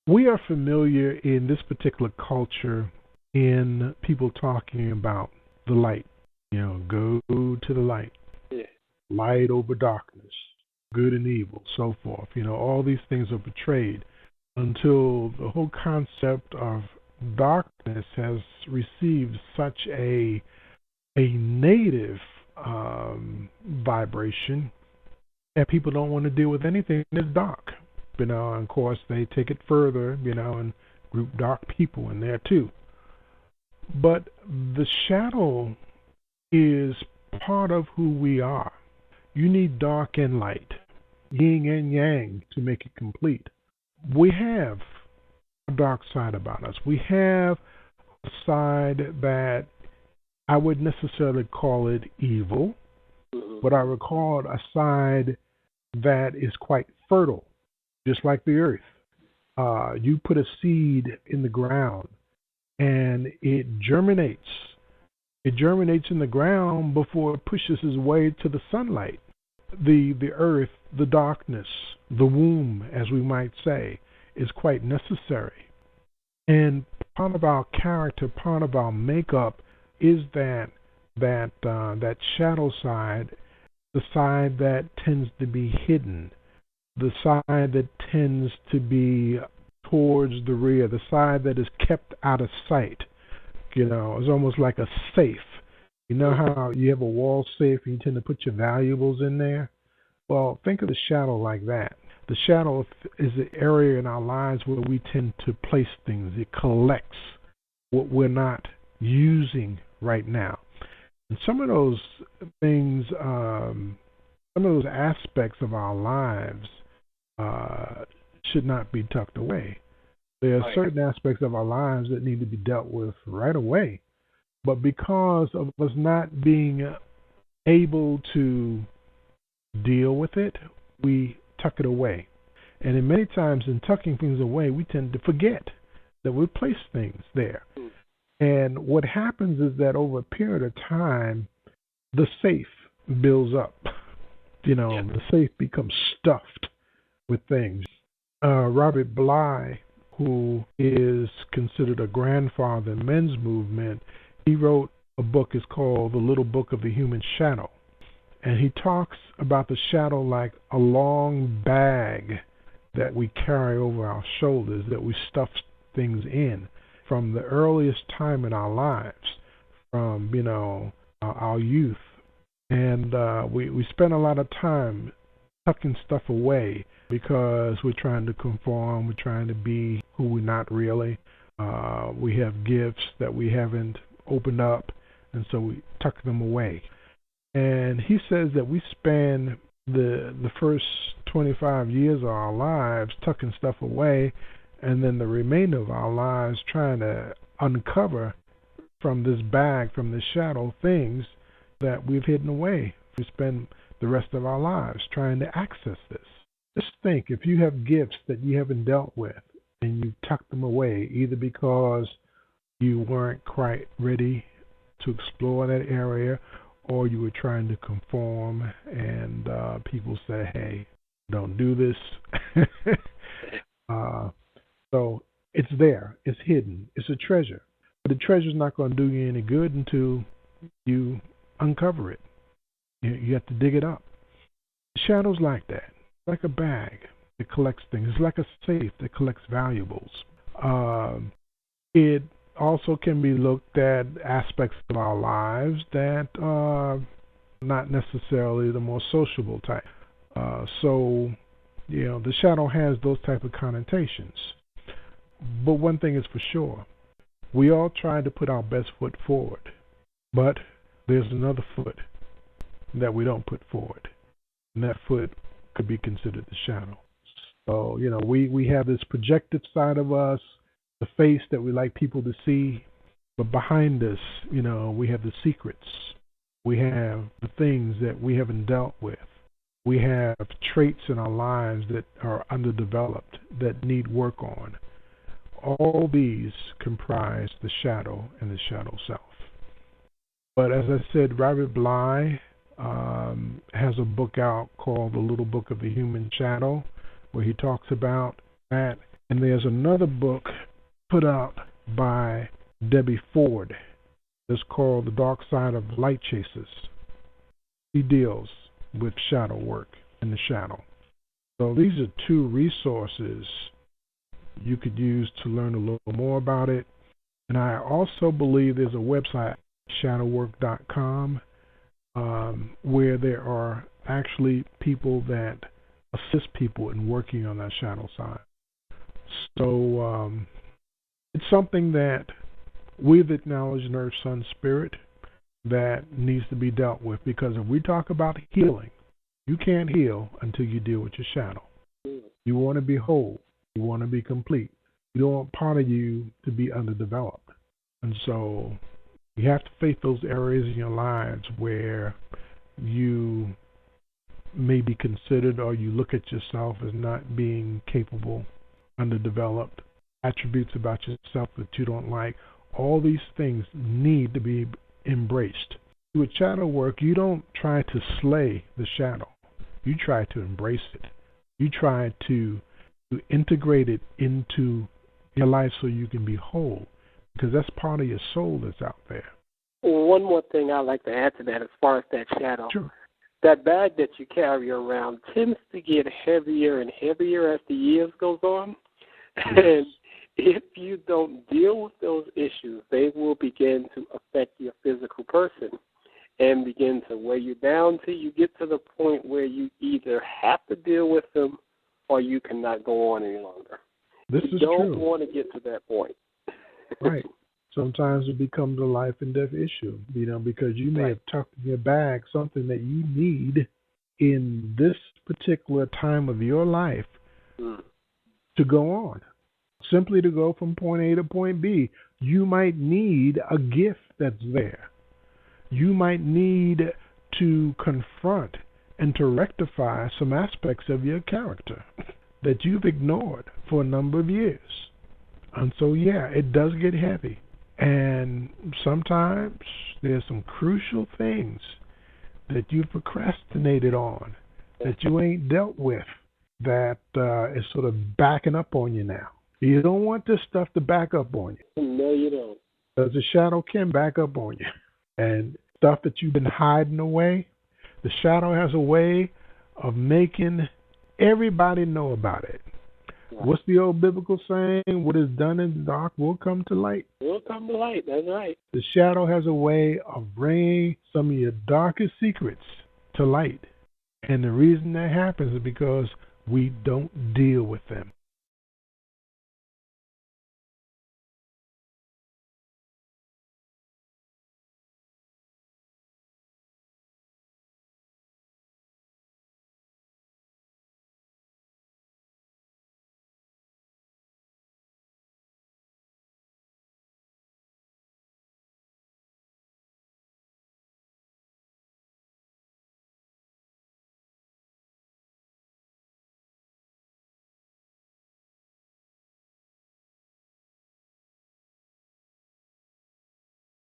We are familiar in this particular culture in people talking about the light. Go to the light, Yeah. light over darkness, good and evil, so forth. All these things are portrayed until the whole concept of darkness has received such a negative vibration that people don't want to deal with anything that's dark. And of course they take it further, and group dark people in there too. But the shadow is part of who we are. You need dark and light, yin and yang, to make it complete. We have a dark side about us. We have a side that I wouldn't necessarily call it evil, but I would call it a side that is quite fertile, just like the earth. You put a seed in the ground and it germinates. It germinates in the ground before it pushes its way to the sunlight. The earth, the darkness, the womb, as we might say, is quite necessary. And part of our character, part of our makeup is that shadow side, the side that tends to be hidden, the side that tends to be towards the rear, the side that is kept out of sight. It's almost like a safe. You know how you have a wall safe and you tend to put your valuables in there? Well, think of the shadow like that. The shadow is the area in our lives where we tend to place things. It collects what we're not using right now. And some of those things, some of those aspects of our lives should not be tucked away. There are certain aspects of our lives that need to be dealt with right away. But because of us not being able to deal with it, we tuck it away. And in many times in tucking things away, we tend to forget that we place things there. And what happens is that over a period of time, the safe builds up. The safe becomes stuffed with things. Robert Bly, who is considered a grandfather in men's movement, he wrote a book. It's called The Little Book of the Human Shadow. And he talks about the shadow like a long bag that we carry over our shoulders, that we stuff things in from the earliest time in our lives, from, our youth. And we spend a lot of time tucking stuff away because we're trying to conform, we're trying to be who we're not really. We have gifts that we haven't opened up, and so we tuck them away. And he says that we spend the first 25 years of our lives tucking stuff away, and then the remainder of our lives trying to uncover from this bag, from this shadow, things that we've hidden away. We spend the rest of our lives trying to access this. Just think, if you have gifts that you haven't dealt with and you tuck them away, either because you weren't quite ready to explore that area, or you were trying to conform, and people say, hey, don't do this. So it's there. It's hidden. It's a treasure. But the treasure's not going to do you any good until you uncover it. You have to dig it up. The shadow's like that. It's like a bag that collects things. It's like a safe that collects valuables. It also can be looked at aspects of our lives that are not necessarily the more sociable type. So the shadow has those type of connotations. But one thing is for sure, we all try to put our best foot forward, but there's another foot that we don't put forward, and that foot could be considered the shadow. So, we have this projective side of us, the face that we like people to see, but behind us, we have the secrets. We have the things that we haven't dealt with. We have traits in our lives that are underdeveloped, that need work on. All these comprise the shadow and the shadow self. But as I said, Robert Bly has a book out called The Little Book of the Human Shadow, where he talks about that. And there's another book put out by Debbie Ford. It's called The Dark Side of Light Chasers. He deals with shadow work in the shadow. So these are two resources you could use to learn a little more about it. And I also believe there's a website, shadowwork.com, where there are actually people that assist people in working on that shadow side. So it's something that we've acknowledged in Earth, Sun, Spirit that needs to be dealt with, because if we talk about healing, you can't heal until you deal with your shadow. You want to be whole. You want to be complete. You don't want part of you to be underdeveloped. And so you have to face those areas in your lives where you may be considered, or you look at yourself as not being capable, underdeveloped, attributes about yourself that you don't like. All these things need to be embraced. With shadow work, you don't try to slay the shadow. You try to embrace it. You try to integrate it into your life so you can be whole, because that's part of your soul that's out there. One more thing I'd like to add to that as far as that shadow. Sure. That bag that you carry around tends to get heavier and heavier as the years goes on. Yes. And if you don't deal with those issues, they will begin to affect your physical person and begin to weigh you down till you get to the point where you either have to deal with them or you cannot go on any longer. This you is don't true. want to get to that point. Right. Sometimes it becomes a life and death issue, because you may Right. have tucked in your bag something that you need in this particular time of your life to go on. Simply to go from point A to point B. You might need a gift that's there. You might need to confront and to rectify some aspects of your character that you've ignored for a number of years. And so, yeah, it does get heavy. And sometimes there's some crucial things that you procrastinated on, that you ain't dealt with, that is sort of backing up on you now. You don't want this stuff to back up on you. No, you don't. Because the shadow can back up on you. And stuff that you've been hiding away, the shadow has a way of making everybody know about it. What's the old biblical saying? What is done in the dark will come to light. Will come to light. That's right. The shadow has a way of bringing some of your darkest secrets to light. And the reason that happens is because we don't deal with them.